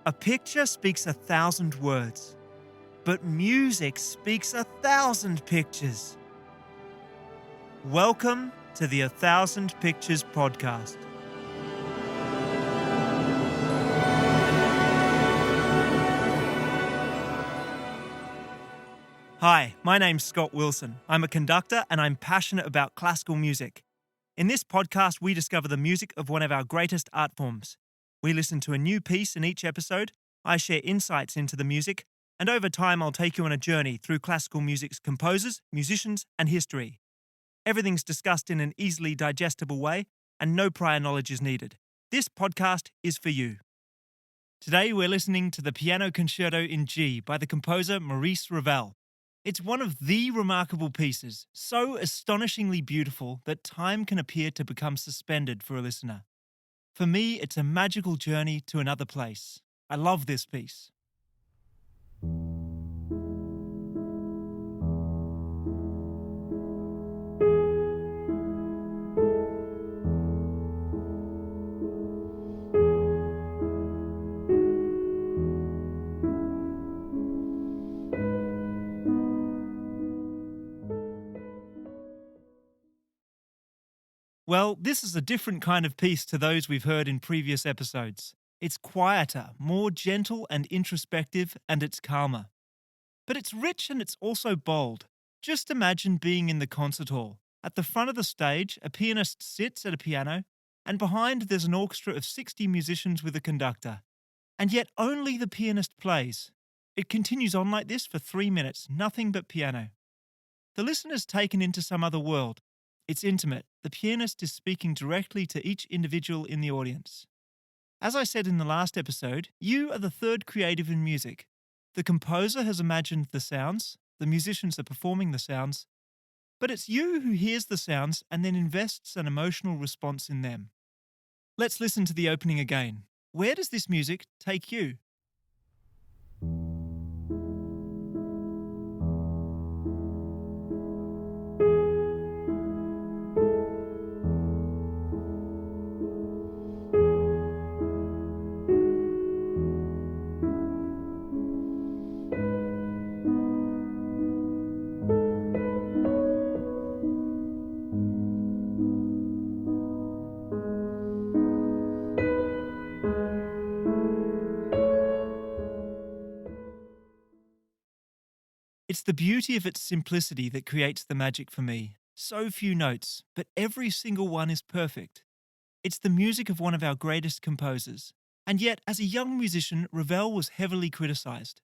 A picture speaks 1,000 words, but music speaks 1,000 pictures. Welcome to the 1,000 Pictures podcast. Hi, my name's Scott Wilson. I'm a conductor and I'm passionate about classical music. In this podcast, we discover the music of one of our greatest art forms. We listen to a new piece in each episode, I share insights into the music, and over time I'll take you on a journey through classical music's composers, musicians, and history. Everything's discussed in an easily digestible way, and no prior knowledge is needed. This podcast is for you. Today we're listening to the Piano Concerto in G by the composer Maurice Ravel. It's one of the remarkable pieces, so astonishingly beautiful that time can appear to become suspended for a listener. For me, it's a magical journey to another place. I love this piece. Well, this is a different kind of piece to those we've heard in previous episodes. It's quieter, more gentle and introspective, and it's calmer. But it's rich and it's also bold. Just imagine being in the concert hall. At the front of the stage, a pianist sits at a piano, and behind there's an orchestra of 60 musicians with a conductor. And yet only the pianist plays. It continues on like this for 3 minutes, nothing but piano. The listener's taken into some other world. It's intimate. The pianist is speaking directly to each individual in the audience. As I said in the last episode, you are the third creative in music. The composer has imagined the sounds, the musicians are performing the sounds, but it's you who hears the sounds and then invests an emotional response in them. Let's listen to the opening again. Where does this music take you? It's the beauty of its simplicity that creates the magic for me. So few notes, but every single one is perfect. It's the music of one of our greatest composers. And yet, as a young musician, Ravel was heavily criticized.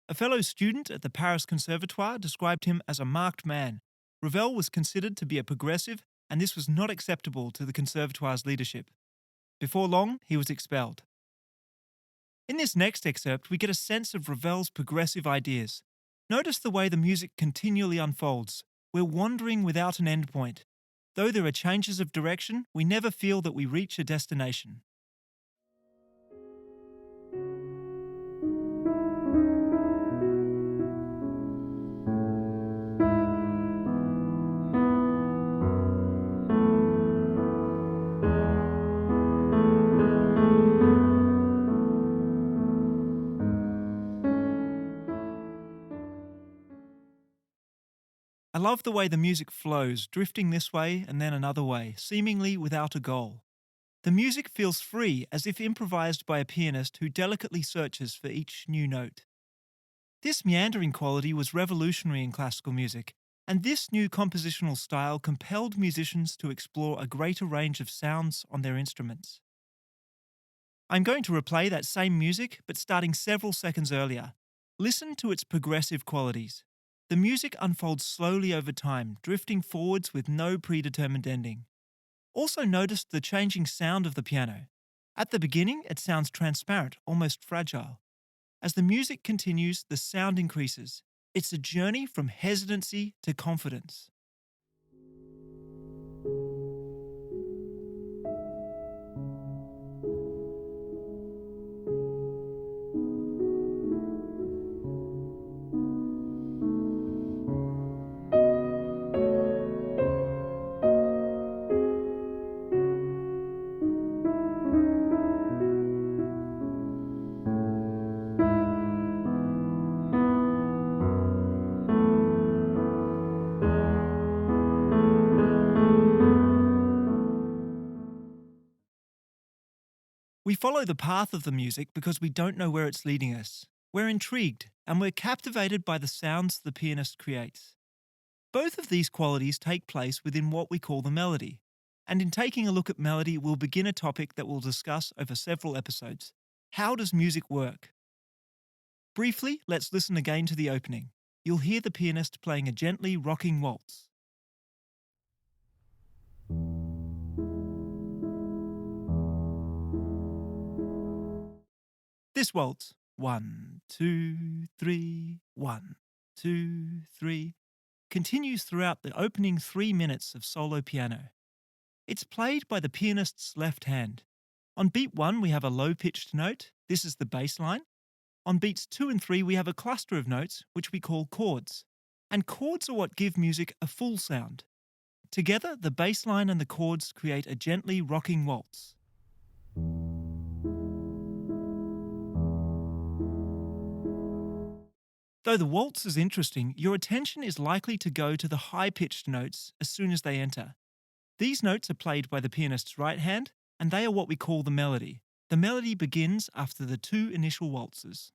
A fellow student at the Paris Conservatoire described him as a marked man. Ravel was considered to be a progressive, and this was not acceptable to the Conservatoire's leadership. Before long, he was expelled. In this next excerpt, we get a sense of Ravel's progressive ideas. Notice the way the music continually unfolds. We're wandering without an endpoint. Though there are changes of direction, we never feel that we reach a destination. I love the way the music flows, drifting this way and then another way, seemingly without a goal. The music feels free, as if improvised by a pianist who delicately searches for each new note. This meandering quality was revolutionary in classical music, and this new compositional style compelled musicians to explore a greater range of sounds on their instruments. I'm going to replay that same music, but starting several seconds earlier. Listen to its progressive qualities. The music unfolds slowly over time, drifting forwards with no predetermined ending. Also notice the changing sound of the piano. At the beginning, it sounds transparent, almost fragile. As the music continues, the sound increases. It's a journey from hesitancy to confidence. We follow the path of the music because we don't know where it's leading us. We're intrigued and we're captivated by the sounds the pianist creates. Both of these qualities take place within what we call the melody. And in taking a look at melody, we'll begin a topic that we'll discuss over several episodes. How does music work? Briefly, let's listen again to the opening. You'll hear the pianist playing a gently rocking waltz. This waltz, 1, 2, 3, 1, 2, 3, continues throughout the opening 3 minutes of solo piano. It's played by the pianist's left hand. On beat 1, we have a low-pitched note. This is the bass line. On beats 2 and 3, we have a cluster of notes, which we call chords. And chords are what give music a full sound. Together, the bass line and the chords create a gently rocking waltz. Though the waltz is interesting, your attention is likely to go to the high-pitched notes as soon as they enter. These notes are played by the pianist's right hand, and they are what we call the melody. The melody begins after the 2 initial waltzes.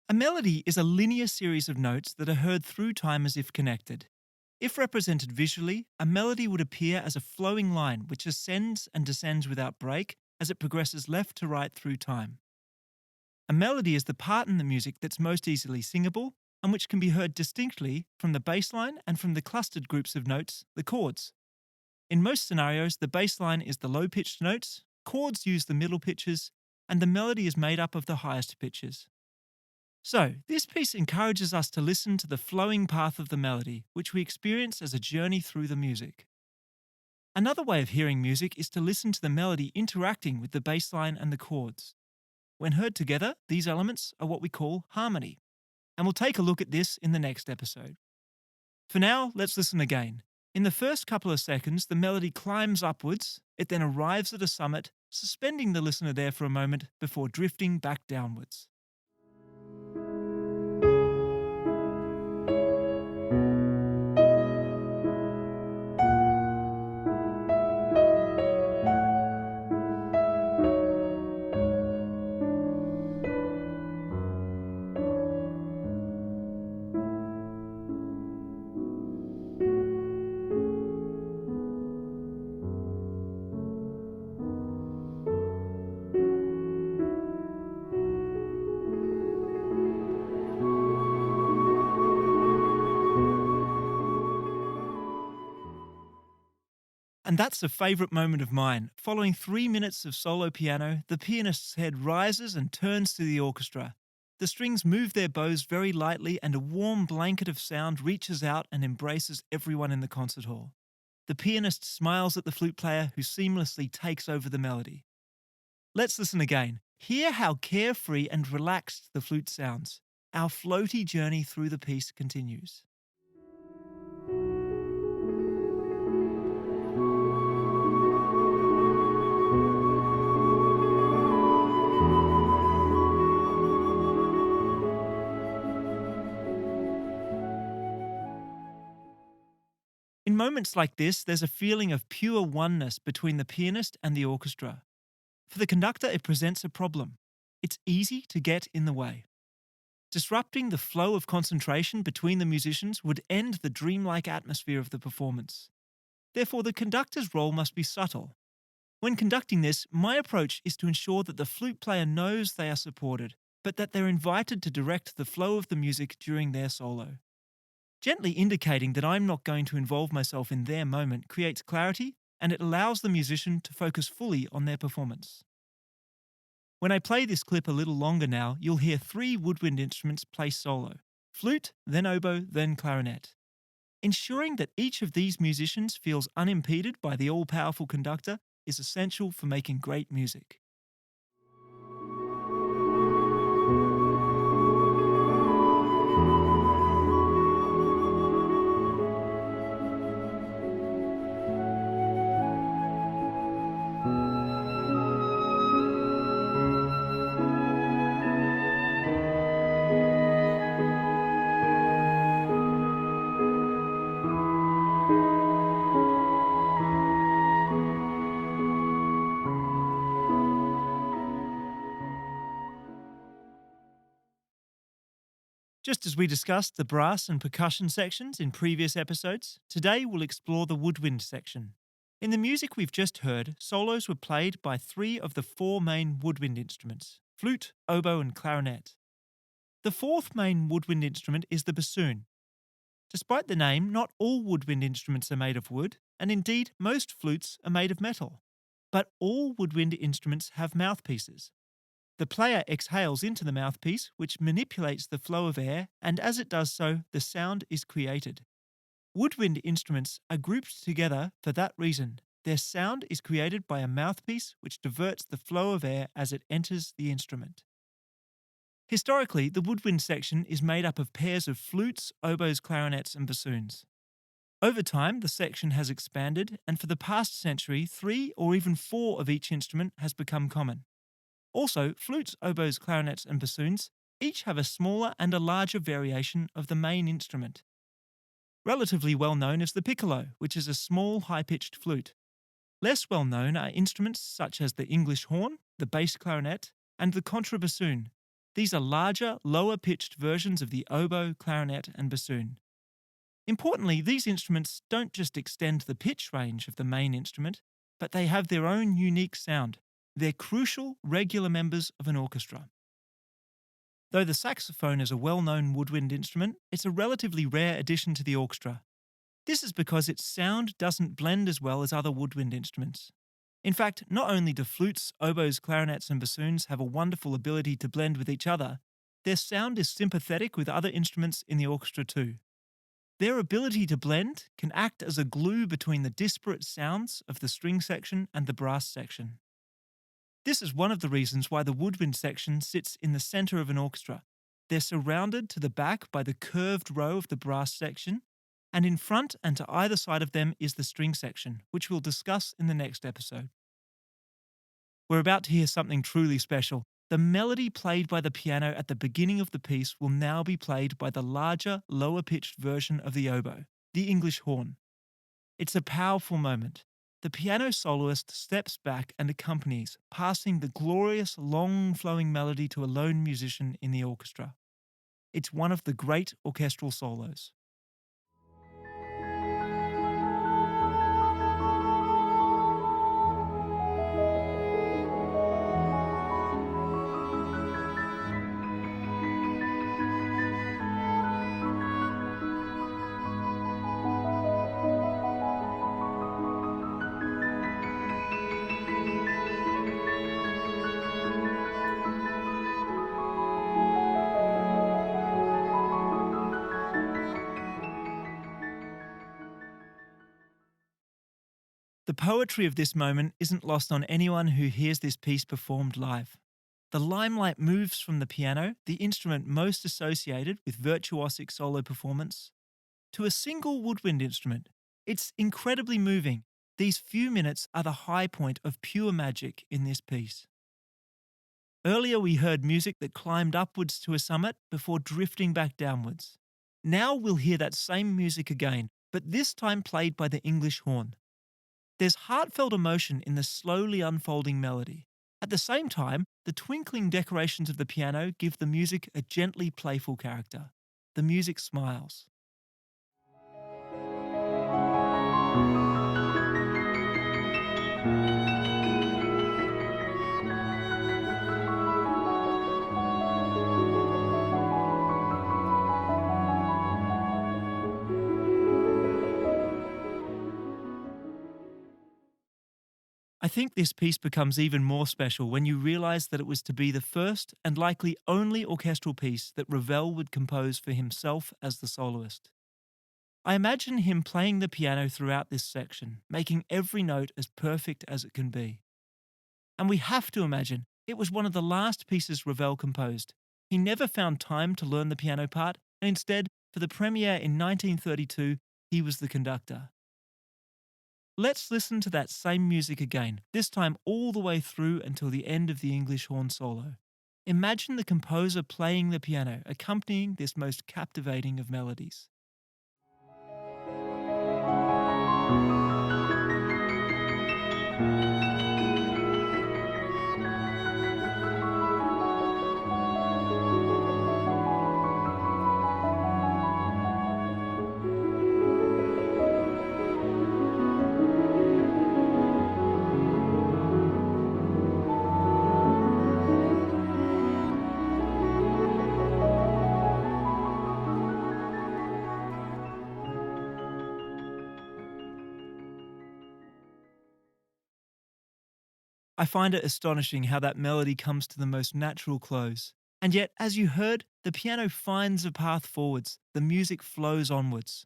A melody is a linear series of notes that are heard through time as if connected. If represented visually, a melody would appear as a flowing line which ascends and descends without break as it progresses left to right through time. A melody is the part in the music that's most easily singable and which can be heard distinctly from the bass line and from the clustered groups of notes, the chords. In most scenarios, the bass line is the low-pitched notes, chords use the middle pitches, and the melody is made up of the highest pitches. So, this piece encourages us to listen to the flowing path of the melody, which we experience as a journey through the music. Another way of hearing music is to listen to the melody interacting with the bass line and the chords. When heard together, these elements are what we call harmony. And we'll take a look at this in the next episode. For now, let's listen again. In the first couple of seconds, the melody climbs upwards, it then arrives at a summit, suspending the listener there for a moment before drifting back downwards. And that's a favourite moment of mine. Following 3 minutes of solo piano, the pianist's head rises and turns to the orchestra. The strings move their bows very lightly and a warm blanket of sound reaches out and embraces everyone in the concert hall. The pianist smiles at the flute player who seamlessly takes over the melody. Let's listen again. Hear how carefree and relaxed the flute sounds. Our floaty journey through the piece continues. In moments like this, there's a feeling of pure oneness between the pianist and the orchestra. For the conductor, it presents a problem. It's easy to get in the way. Disrupting the flow of concentration between the musicians would end the dreamlike atmosphere of the performance. Therefore, the conductor's role must be subtle. When conducting this, my approach is to ensure that the flute player knows they are supported, but that they're invited to direct the flow of the music during their solo. Gently indicating that I'm not going to involve myself in their moment creates clarity, and it allows the musician to focus fully on their performance. When I play this clip a little longer now, you'll hear 3 woodwind instruments play solo: flute, then oboe, then clarinet. Ensuring that each of these musicians feels unimpeded by the all-powerful conductor is essential for making great music. Just as we discussed the brass and percussion sections in previous episodes, today we'll explore the woodwind section. In the music we've just heard, solos were played by three of the four main woodwind instruments: flute, oboe, and clarinet. The fourth main woodwind instrument is the bassoon. Despite the name, not all woodwind instruments are made of wood, and indeed, most flutes are made of metal. But all woodwind instruments have mouthpieces. The player exhales into the mouthpiece, which manipulates the flow of air, and as it does so, the sound is created. Woodwind instruments are grouped together for that reason. Their sound is created by a mouthpiece which diverts the flow of air as it enters the instrument. Historically, the woodwind section is made up of pairs of flutes, oboes, clarinets, and bassoons. Over time, the section has expanded, and for the past century, 3 or even 4 of each instrument has become common. Also, flutes, oboes, clarinets, and bassoons each have a smaller and a larger variation of the main instrument. Relatively well known is the piccolo, which is a small, high-pitched flute. Less well known are instruments such as the English horn, the bass clarinet, and the contrabassoon. These are larger, lower-pitched versions of the oboe, clarinet, and bassoon. Importantly, these instruments don't just extend the pitch range of the main instrument, but they have their own unique sound. They're crucial, regular members of an orchestra. Though the saxophone is a well-known woodwind instrument, it's a relatively rare addition to the orchestra. This is because its sound doesn't blend as well as other woodwind instruments. In fact, not only do flutes, oboes, clarinets, and bassoons have a wonderful ability to blend with each other, their sound is sympathetic with other instruments in the orchestra too. Their ability to blend can act as a glue between the disparate sounds of the string section and the brass section. This is one of the reasons why the woodwind section sits in the center of an orchestra. They're surrounded to the back by the curved row of the brass section, and in front and to either side of them is the string section, which we'll discuss in the next episode. We're about to hear something truly special. The melody played by the piano at the beginning of the piece will now be played by the larger, lower-pitched version of the oboe, the English horn. It's a powerful moment. The piano soloist steps back and accompanies, passing the glorious, long-flowing melody to a lone musician in the orchestra. It's one of the great orchestral solos. The poetry of this moment isn't lost on anyone who hears this piece performed live. The limelight moves from the piano, the instrument most associated with virtuosic solo performance, to a single woodwind instrument. It's incredibly moving. These few minutes are the high point of pure magic in this piece. Earlier we heard music that climbed upwards to a summit before drifting back downwards. Now we'll hear that same music again, but this time played by the English horn. There's heartfelt emotion in the slowly unfolding melody. At the same time, the twinkling decorations of the piano give the music a gently playful character. The music smiles. I think this piece becomes even more special when you realize that it was to be the first and likely only orchestral piece that Ravel would compose for himself as the soloist. I imagine him playing the piano throughout this section, making every note as perfect as it can be. And we have to imagine it was one of the last pieces Ravel composed. He never found time to learn the piano part, and instead, for the premiere in 1932, he was the conductor. Let's listen to that same music again, this time all the way through until the end of the English horn solo. Imagine the composer playing the piano, accompanying this most captivating of melodies. I find it astonishing how that melody comes to the most natural close. And yet, as you heard, the piano finds a path forwards, the music flows onwards.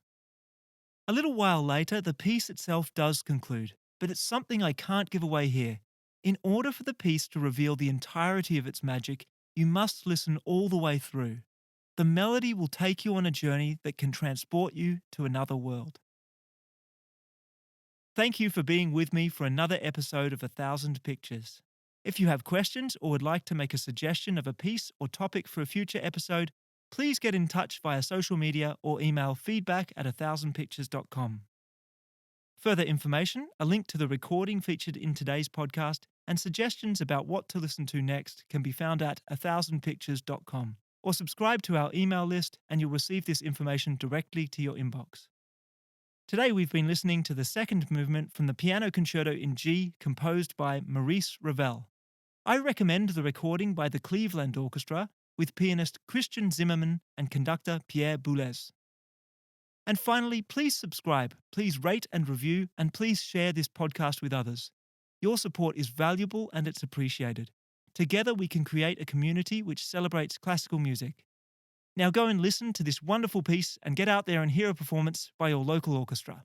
A little while later, the piece itself does conclude, but it's something I can't give away here. In order for the piece to reveal the entirety of its magic, you must listen all the way through. The melody will take you on a journey that can transport you to another world. Thank you for being with me for another episode of A Thousand Pictures. If you have questions or would like to make a suggestion of a piece or topic for a future episode, please get in touch via social media or email feedback@1000pictures.com. Further information, a link to the recording featured in today's podcast, and suggestions about what to listen to next can be found at 1000pictures.com, or subscribe to our email list and you'll receive this information directly to your inbox. Today we've been listening to the second movement from the Piano Concerto in G composed by Maurice Ravel. I recommend the recording by the Cleveland Orchestra with pianist Christian Zimmermann and conductor Pierre Boulez. And finally, please subscribe, please rate and review, and please share this podcast with others. Your support is valuable and it's appreciated. Together we can create a community which celebrates classical music. Now go and listen to this wonderful piece and get out there and hear a performance by your local orchestra.